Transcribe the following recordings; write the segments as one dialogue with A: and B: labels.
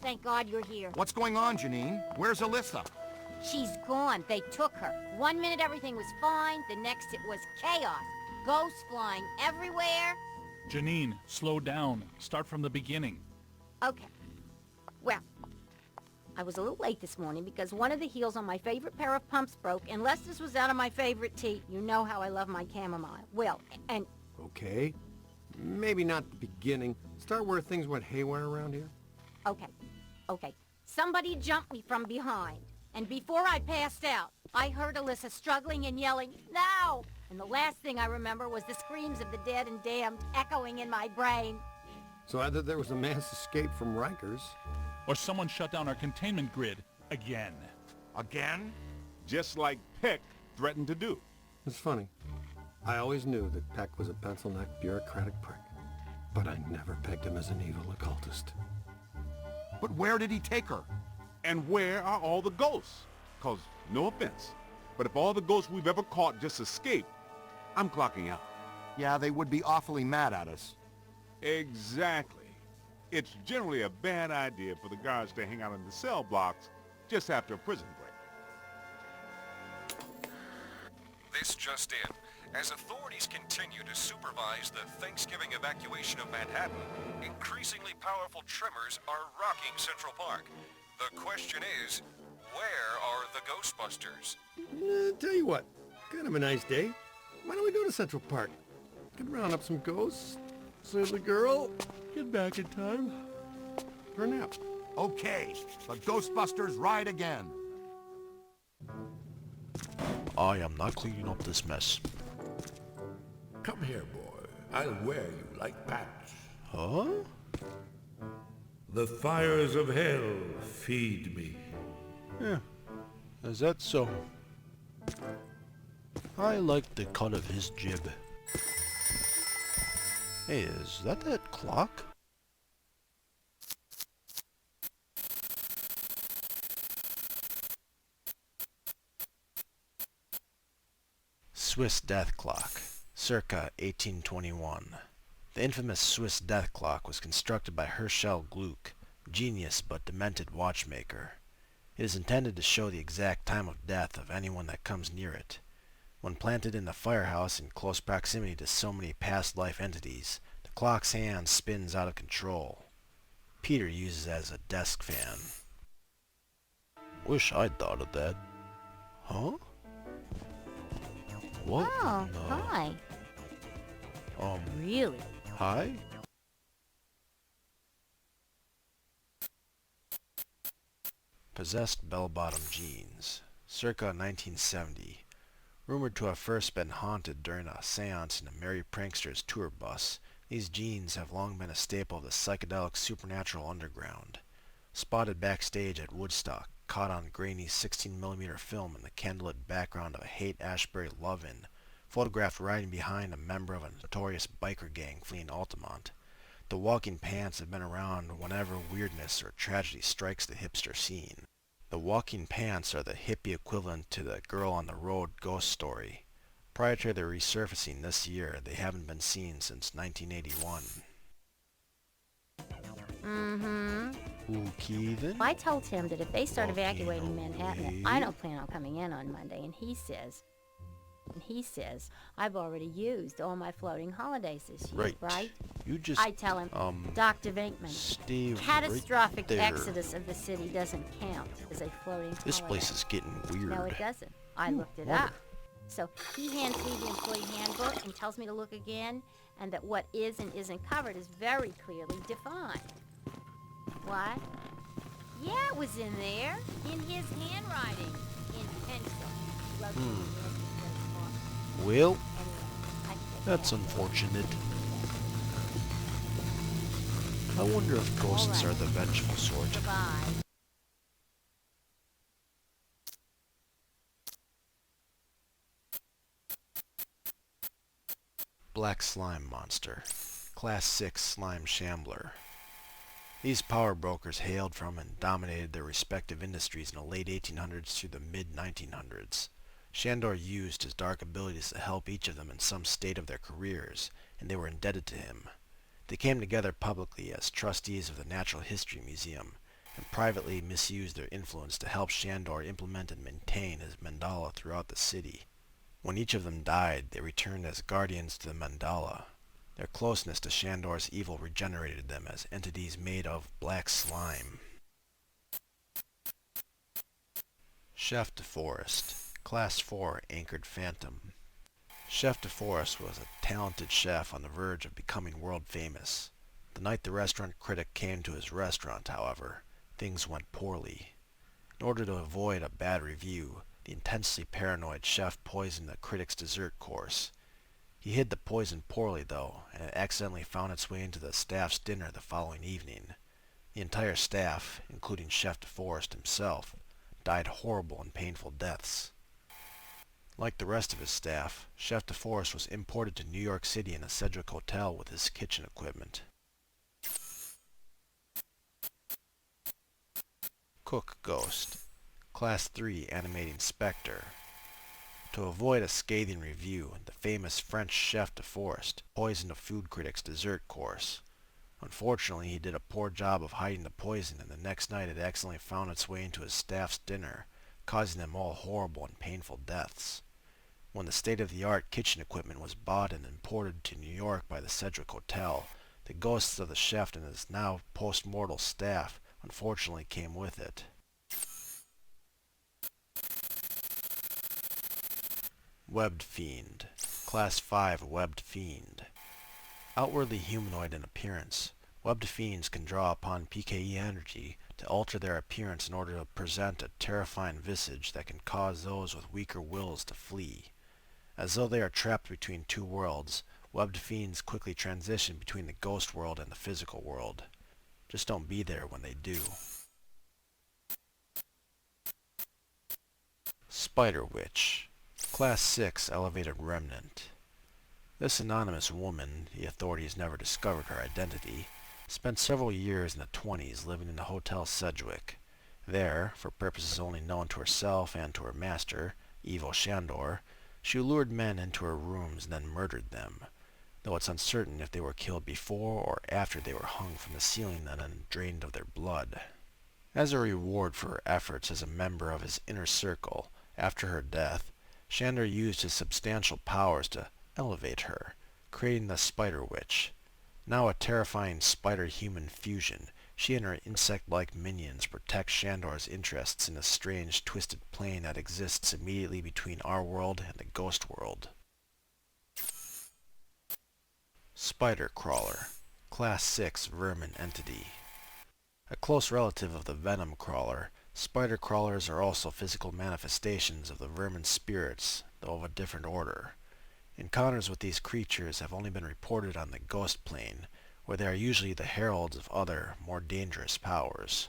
A: Thank God you're here.
B: What's going on, Janine? Where's Ilyssa?
A: She's gone. They took her. 1 minute everything was fine, the next it was chaos. Ghosts flying everywhere.
C: Janine, slow down. Start from the beginning.
A: Okay. Well, I was a little late this morning because one of the heels on my favorite pair of pumps broke, and Lester's was out of my favorite tea. You know how I love my chamomile. Well, and...
D: Okay. Maybe not the beginning. Start where things went haywire around here.
A: Okay. Somebody jumped me from behind. And before I passed out, I heard Ilyssa struggling and yelling, "No!" And the last thing I remember was the screams of the dead and damned echoing in my brain.
D: So either there was a mass escape from Rikers.
C: Or someone shut down our containment grid again.
B: Again?
E: Just like Peck threatened to do.
D: It's funny. I always knew that Peck was a pencil-necked bureaucratic prick. But I never pegged him as an evil occultist.
B: But where did he take her?
E: And where are all the ghosts? 'Cause, no offense, but if all the ghosts we've ever caught just escaped, I'm clocking out.
B: Yeah, they would be awfully mad at us.
E: Exactly. It's generally a bad idea for the guards to hang out in the cell blocks just after a prison break.
F: This just in. As authorities continue to supervise the Thanksgiving evacuation of Manhattan, increasingly powerful tremors are rocking Central Park. The question is, where are the Ghostbusters?
D: Tell you what, kind of a nice day. Why don't we go to Central Park? Could round up some ghosts, save the girl, get back in time for a nap.
B: Okay, the Ghostbusters ride again.
G: I am not cleaning up this mess.
H: Come here, boy. I'll wear you like patch.
G: Huh?
H: The fires of hell feed me.
G: Yeah, is that so? I like the cut of his jib. Hey, is that clock? Swiss death clock, circa 1821. The infamous Swiss death clock was constructed by Herschel Gluck, genius but demented watchmaker. It is intended to show the exact time of death of anyone that comes near it. When planted in the firehouse in close proximity to so many past life entities, the clock's hand spins out of control. Peter uses it as a desk fan. Wish I'd thought of that. Huh? What?
A: Oh,
G: No.
A: hi. Really?
G: Hi? Possessed bell-bottom jeans, circa 1970. Rumored to have first been haunted during a seance in a Merry Pranksters tour bus, these jeans have long been a staple of the psychedelic supernatural underground. Spotted backstage at Woodstock, caught on grainy 16mm film in the candlelit background of a Haight-Ashbury love-in, photographed riding behind a member of a notorious biker gang fleeing Altamont. The walking pants have been around whenever weirdness or tragedy strikes the hipster scene. The walking pants are the hippie equivalent to the girl on the road ghost story. Prior to their resurfacing this year, they haven't been seen since 1981. Okay then.
A: I told him that if they start
G: Okay,
A: evacuating Manhattan,
G: okay.
A: I don't plan on coming in on Monday, and he says, I've already used all my floating holidays this year, right?
G: You just
A: I tell him, Dr. Venkman,
G: stay
A: catastrophic
G: right there.
A: exodus of the city doesn't count as a floating
G: This
A: holiday.
G: place is getting weird.
A: No, it doesn't. I looked it up. So he hands me the employee handbook and tells me to look again, and that what is and isn't covered is very clearly defined. What? Yeah, it was in there, in his handwriting, in pencil. Wrote it in the end.
G: Well,
A: Anyway, I think
G: that's
A: that-
G: unfortunate. I wonder if ghosts are the vengeful sort.
A: Goodbye.
G: Black Slime Monster, Class 6 Slime Shambler. These power brokers hailed from and dominated their respective industries in the late 1800s through the mid-1900s. Shandor used his dark abilities to help each of them in some state of their careers, and they were indebted to him. They came together publicly as trustees of the Natural History Museum, and privately misused their influence to help Shandor implement and maintain his mandala throughout the city. When each of them died, they returned as guardians to the mandala. Their closeness to Shandor's evil regenerated them as entities made of black slime. Chef de Forest, Class 4 Anchored Phantom. Chef de Forest was a talented chef on the verge of becoming world famous. The night the restaurant critic came to his restaurant, however, things went poorly. In order to avoid a bad review, the intensely paranoid chef poisoned the critic's dessert course. He hid the poison poorly, though, and it accidentally found its way into the staff's dinner the following evening. The entire staff, including Chef de Forest himself, died horrible and painful deaths. Like the rest of his staff, Chef de Forest was imported to New York City in a Sedgwick hotel with his kitchen equipment. Cook Ghost, Class 3 Animating Spectre. To avoid a scathing review, the famous French Chef de Forest poisoned a food critic's dessert course. Unfortunately, he did a poor job of hiding the poison, and the next night it accidentally found its way into his staff's dinner, causing them all horrible and painful deaths. When the state-of-the-art kitchen equipment was bought and imported to New York by the Sedgwick Hotel, the ghosts of the chef and his now post-mortal staff unfortunately came with it. Webbed Fiend, Class 5 Webbed Fiend. Outwardly humanoid in appearance, webbed fiends can draw upon PKE energy to alter their appearance in order to present a terrifying visage that can cause those with weaker wills to flee. As though they are trapped between two worlds, webbed fiends quickly transition between the ghost world and the physical world. Just don't be there when they do. Spider Witch, Class 6 Elevated Remnant. This anonymous woman, the authorities never discovered her identity, spent several years in the 20s living in the Hotel Sedgwick. There, for purposes only known to herself and to her master, Evil Shandor, she lured men into her rooms and then murdered them, though it's uncertain if they were killed before or after they were hung from the ceiling and then drained of their blood. As a reward for her efforts as a member of his inner circle, after her death, Shandor used his substantial powers to elevate her, creating the Spider Witch. Now a terrifying spider-human fusion, she and her insect-like minions protect Shandor's interests in a strange, twisted plane that exists immediately between our world and the ghost world. Spider Crawler, Class 6 Vermin Entity. A close relative of the venom crawler, spider crawlers are also physical manifestations of the vermin spirits, though of a different order. Encounters with these creatures have only been reported on the ghost plane, where they are usually the heralds of other, more dangerous powers.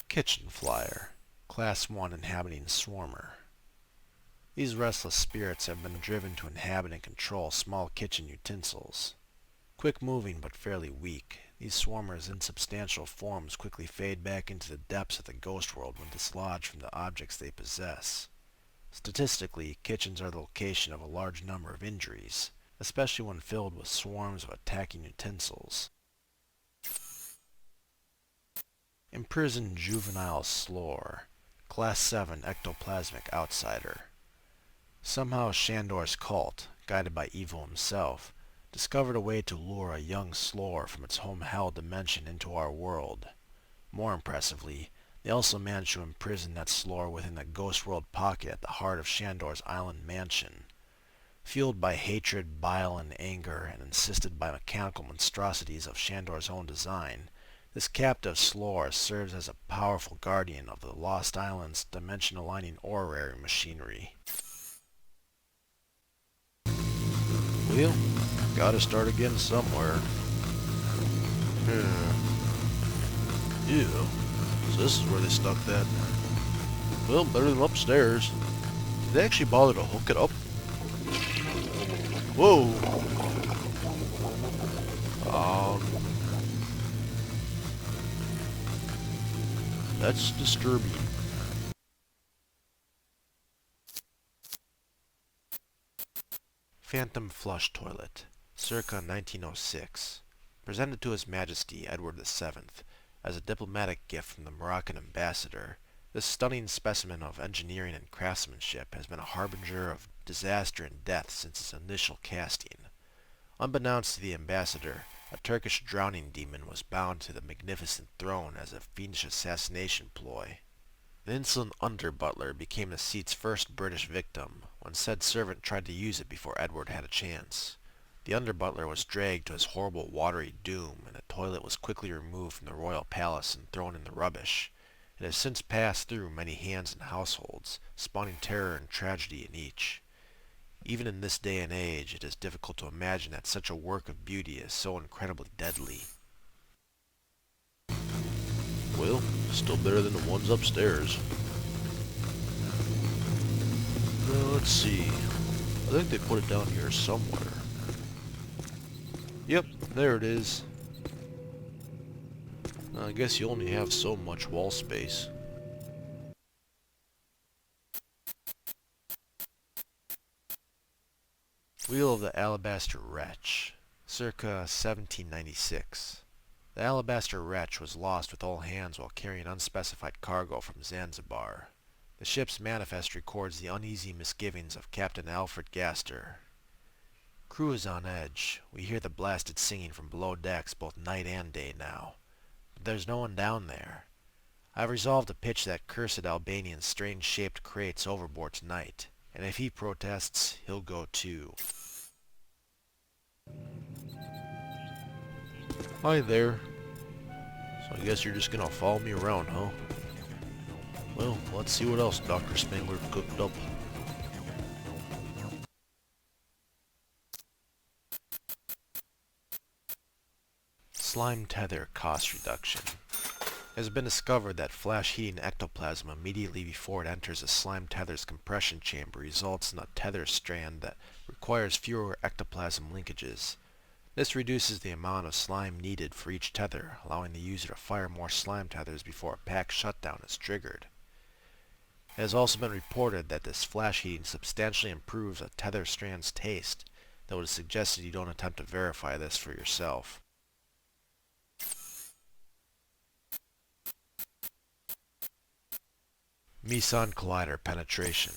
G: Kitchen Flyer, Class 1 Inhabiting Swarmer. These restless spirits have been driven to inhabit and control small kitchen utensils. Quick-moving but fairly weak, these swarmers' insubstantial forms quickly fade back into the depths of the ghost world when dislodged from the objects they possess. Statistically, kitchens are the location of a large number of injuries, especially when filled with swarms of attacking utensils. Imprisoned Juvenile Slore, Class 7 Ectoplasmic Outsider. Somehow Shandor's cult, guided by Evil himself, discovered a way to lure a young Slore from its home hell dimension into our world. More impressively, they also managed to imprison that Slore within the ghost world pocket at the heart of Shandor's island mansion. Fueled by hatred, bile, and anger, and insisted by mechanical monstrosities of Shandor's own design, this captive Slore serves as a powerful guardian of the Lost Island's dimension-aligning orrery machinery. Well, gotta start again somewhere. Yeah, so this is where they stuck that. Well, better than upstairs. Did they actually bother to hook it up? Whoa! That's disturbing. Phantom Flush Toilet, circa 1906. Presented to His Majesty Edward VII as a diplomatic gift from the Moroccan ambassador, this stunning specimen of engineering and craftsmanship has been a harbinger of disaster and death since its initial casting. Unbeknownst to the ambassador, a Turkish drowning demon was bound to the magnificent throne as a fiendish assassination ploy. The insolent under-butler became the seat's first British victim when said servant tried to use it before Edward had a chance. The under-butler was dragged to his horrible watery doom, and the toilet was quickly removed from the royal palace and thrown in the rubbish. It has since passed through many hands and households, spawning terror and tragedy in each. Even in this day and age, it is difficult to imagine that such a work of beauty is so incredibly deadly.
I: Well, still better than the ones upstairs. Now, let's see. I think they put it down here somewhere. Yep, there it is. I guess you only have so much wall space.
G: Wheel of the Alabaster Wretch, circa 1796. The Alabaster Wretch was lost with all hands while carrying unspecified cargo from Zanzibar. The ship's manifest records the uneasy misgivings of Captain Alfred Gaster. Crew is on edge. We hear the blasted singing from below decks both night and day now. But there's no one down there. I've resolved to pitch that cursed Albanian's strange-shaped crates overboard tonight, and if he protests, he'll go too.
I: Hi there. So I guess you're just gonna follow me around, huh? Well, let's see what else Dr. Spangler cooked up.
G: Slime tether cost reduction. It has been discovered that flash heating ectoplasm immediately before it enters a slime tether's compression chamber results in a tether strand that requires fewer ectoplasm linkages. This reduces the amount of slime needed for each tether, allowing the user to fire more slime tethers before a pack shutdown is triggered. It has also been reported that this flash heating substantially improves a tether strand's taste, though it is suggested you don't attempt to verify this for yourself. Meson Collider penetration.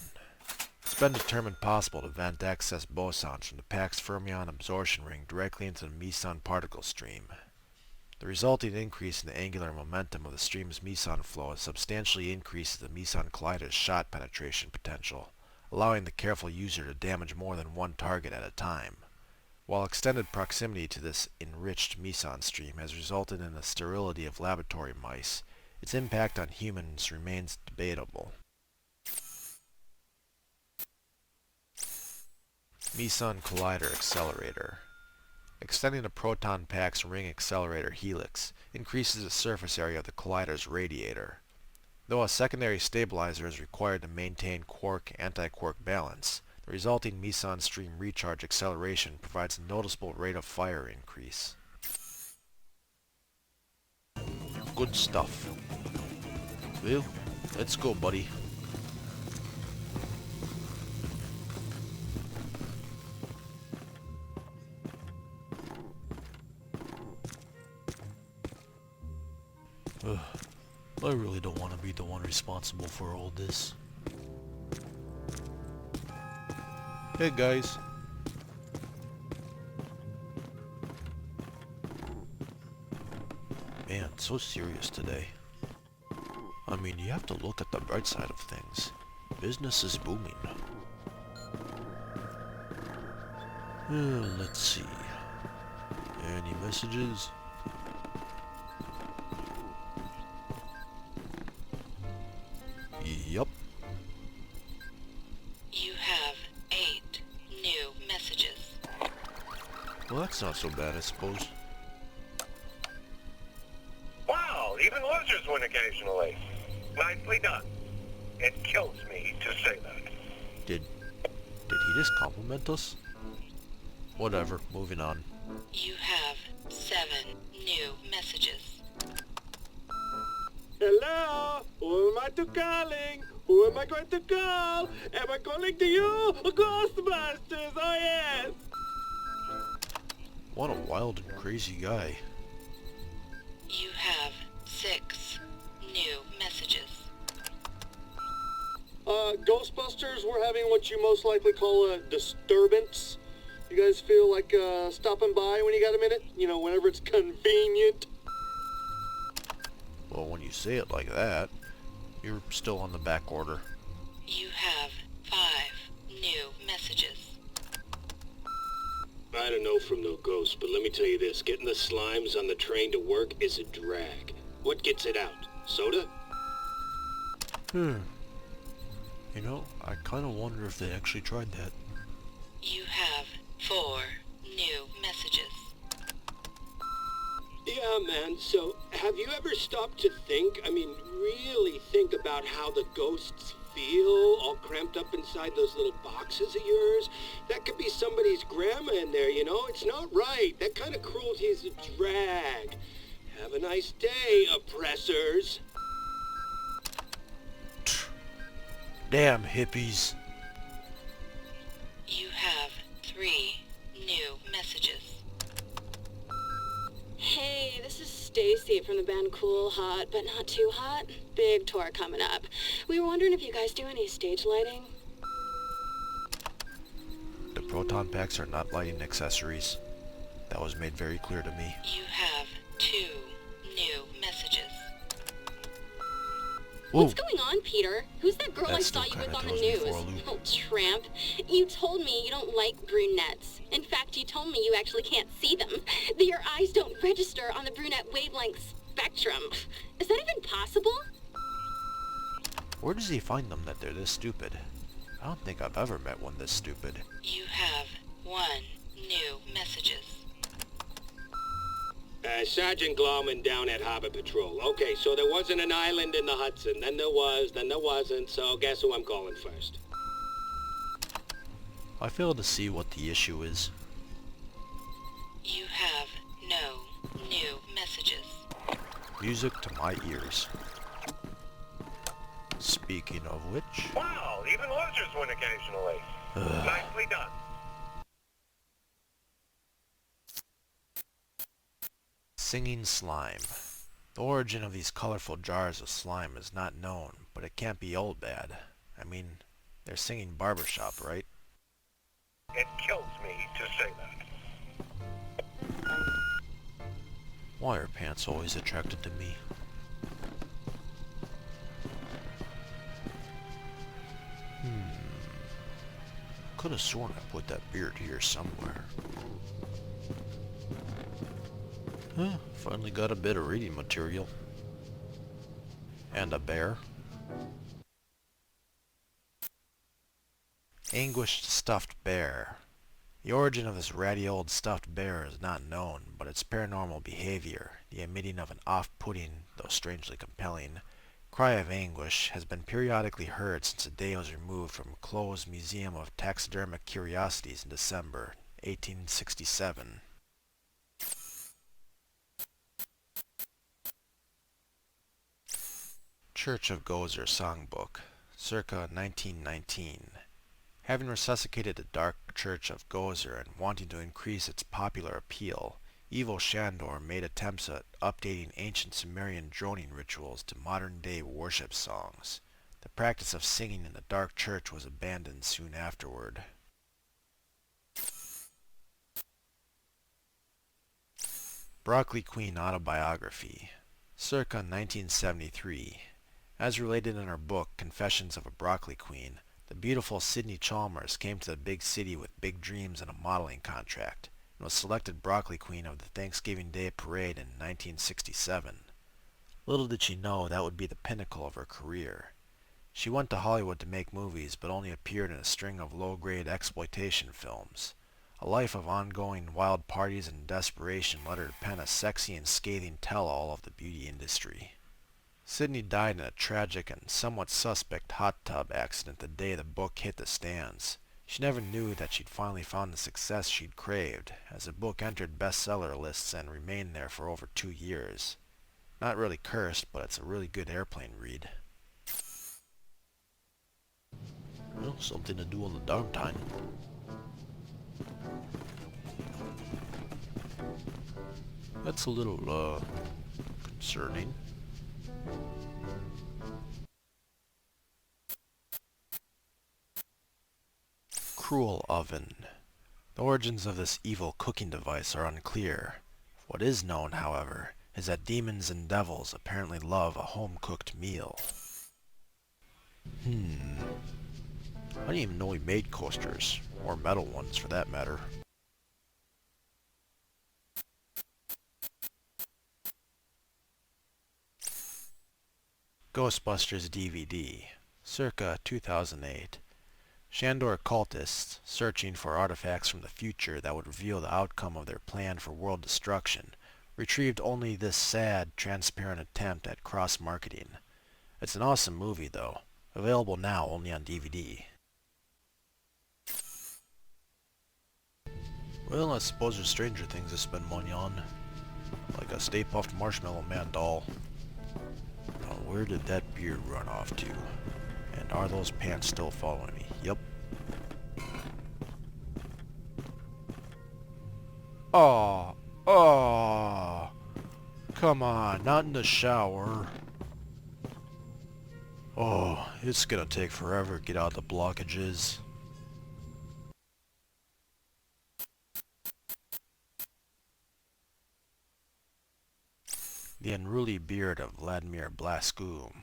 G: It's been determined possible to vent excess bosons from the pack's fermion absorption ring directly into the meson particle stream. The resulting increase in the angular momentum of the stream's meson flow substantially increases the Meson Collider's shot penetration potential, allowing the careful user to damage more than one target at a time. While extended proximity to this enriched meson stream has resulted in the sterility of laboratory mice, its impact on humans remains debatable. Meson Collider Accelerator. Extending the proton pack's ring accelerator helix increases the surface area of the collider's radiator. Though a secondary stabilizer is required to maintain quark-anti-quark balance, the resulting meson stream recharge acceleration provides a noticeable rate of fire increase.
I: Good stuff. Well, let's go, buddy. I really don't want to be the one responsible for all this. Hey guys. Man, so serious today. I mean, you have to look at the bright side of things. Business is booming. Let's see. Any messages? Yup.
J: You have 8 new messages.
I: Well, that's not so bad, I suppose.
K: Wow, even losers win occasionally. Nicely done. It kills me to say that.
I: Did he just compliment us? Whatever, moving on.
J: You have 7 new messages.
D: Hello? Who am I to calling? Who am I going to call? Am I calling to you? Ghostbusters, oh yes!
I: What a wild and crazy guy.
J: You have 6 new messages.
D: Ghostbusters, we're having what you most likely call a disturbance. You guys feel like stopping by when you got a minute? You know, whenever it's convenient.
I: Well, when you say it like that, you're still on the back order.
J: You have 5 new messages.
K: I don't know from no ghost, but let me tell you this. Getting the slimes on the train to work is a drag. What gets it out? Soda?
I: You know, I kind of wonder if they actually tried that.
J: You have 4 new messages.
K: Yeah, man. So, have you ever stopped to think, really think about how the ghosts feel all cramped up inside those little boxes of yours? That could be somebody's grandma in there, you know? It's not right. That kind of cruelty is a drag. Have a nice day, oppressors.
I: Damn hippies.
J: You have 3 new messages.
L: Hey, this is Stacy from the band Cool Hot, but Not Too Hot. Big tour coming up. We were wondering if you guys do any stage lighting?
I: The proton packs are not lighting accessories. That was made very clear to me.
J: You have 2 new messages.
I: Whoa.
L: What's going on, Peter? Who's that girl
I: That
L: I saw
I: still
L: you with
I: kinda
L: on the
I: throws me
L: news?
I: for a loop.
L: Oh, tramp. You told me you don't like brunettes. In fact, you told me you actually can't see them. That your eyes don't register on the brunette wavelength spectrum. Is that even possible?
I: Where does he find them that they're this stupid? I don't think I've ever met one this stupid.
J: You have 1 new messages.
K: Sergeant Glauman down at Harbor Patrol. Okay, so there wasn't an island in the Hudson. Then there was, then there wasn't. So guess who I'm calling first?
I: I fail to see what the issue is.
J: You have no new messages.
I: Music to my ears. Speaking of which...
K: Wow, even losers win occasionally. Nicely done.
G: Singing slime. The origin of these colorful jars of slime is not known, but it can't be old bad. I mean, they're singing barbershop, right?
K: It kills me to say that.
I: Why are pants always attracted to me? Could have sworn I put that beard here somewhere. Huh, finally got a bit of reading material. And a bear. Anguished stuffed bear. The origin of this ratty old stuffed bear is not known, but its paranormal behavior, the emitting of an off-putting, though strangely compelling, cry of anguish, has been periodically heard since the day it was removed from a closed museum of taxidermic curiosities in December 1867. Church of Gozer Songbook, circa 1919. Having resuscitated the dark church of Gozer and wanting to increase its popular appeal, Ivo Shandor made attempts at updating ancient Sumerian droning rituals to modern-day worship songs. The practice of singing in the dark church was abandoned soon afterward. Broccoli Queen Autobiography, circa 1973. As related in her book, Confessions of a Broccoli Queen, the beautiful Sydney Chalmers came to the big city with big dreams and a modeling contract, and was selected Broccoli Queen of the Thanksgiving Day Parade in 1967. Little did she know that would be the pinnacle of her career. She went to Hollywood to make movies, but only appeared in a string of low-grade exploitation films. A life of ongoing wild parties and desperation led her to pen a sexy and scathing tell-all of the beauty industry. Sydney died in a tragic and somewhat suspect hot tub accident the day the book hit the stands. She never knew that she'd finally found the success she'd craved, as the book entered bestseller lists and remained there for over 2 years. Not really cursed, but it's a really good airplane read. Well, something to do on the downtime. That's a little, concerning. Cruel oven. The origins of this evil cooking device are unclear. What is known, however, is that demons and devils apparently love a home-cooked meal. I didn't even know he made coasters, or metal ones for that matter. Ghostbusters DVD, circa 2008. Shandor cultists, searching for artifacts from the future that would reveal the outcome of their plan for world destruction, retrieved only this sad, transparent attempt at cross-marketing. It's an awesome movie, though. Available now only on DVD. Well, I suppose there's stranger things to spend money on. Like a Stay Puft Marshmallow Man doll. Now, where did that beard run off to? And are those pants still following me? Yep. Oh, come on, not in the shower. Oh, it's gonna take forever to get out the blockages. The unruly beard of Vladimir Blascu.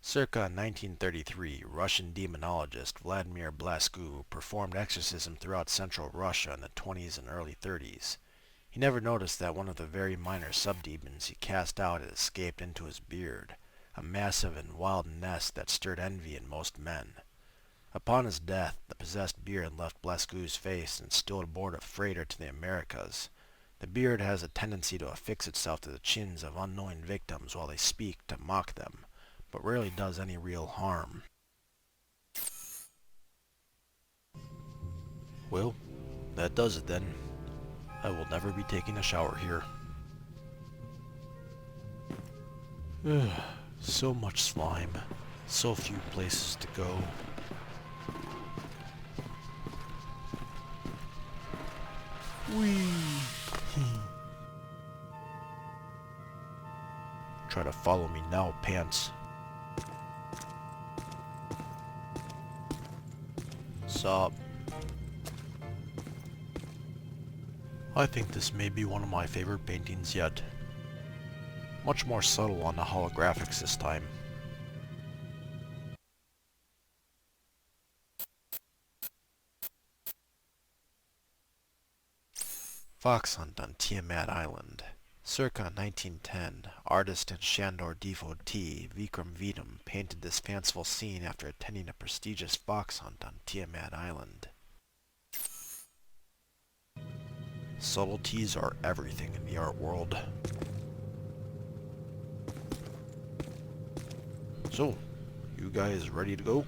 I: Circa 1933, Russian demonologist Vladimir Blascu performed exorcism throughout central Russia in the 20s and early 30s. He never noticed that one of the very minor subdemons he cast out had escaped into his beard, a massive and wild nest that stirred envy in most men. Upon his death, the possessed beard left Blascu's face and stowed aboard a freighter to the Americas. The beard has a tendency to affix itself to the chins of unknowing victims while they speak to mock them, but rarely does any real harm. Well, that does it then. I will never be taking a shower here. So much slime, so few places to go. Whee! Try to follow me now, pants. Sup? I think this may be one of my favorite paintings yet. Much more subtle on the holographics this time. Fox Hunt on Tiamat Island. Circa 1910, artist and Shandor devotee Vikram Vedam painted this fanciful scene after attending a prestigious fox hunt on Tiamat Island. Subtleties are everything in the art world. So, you guys ready to go?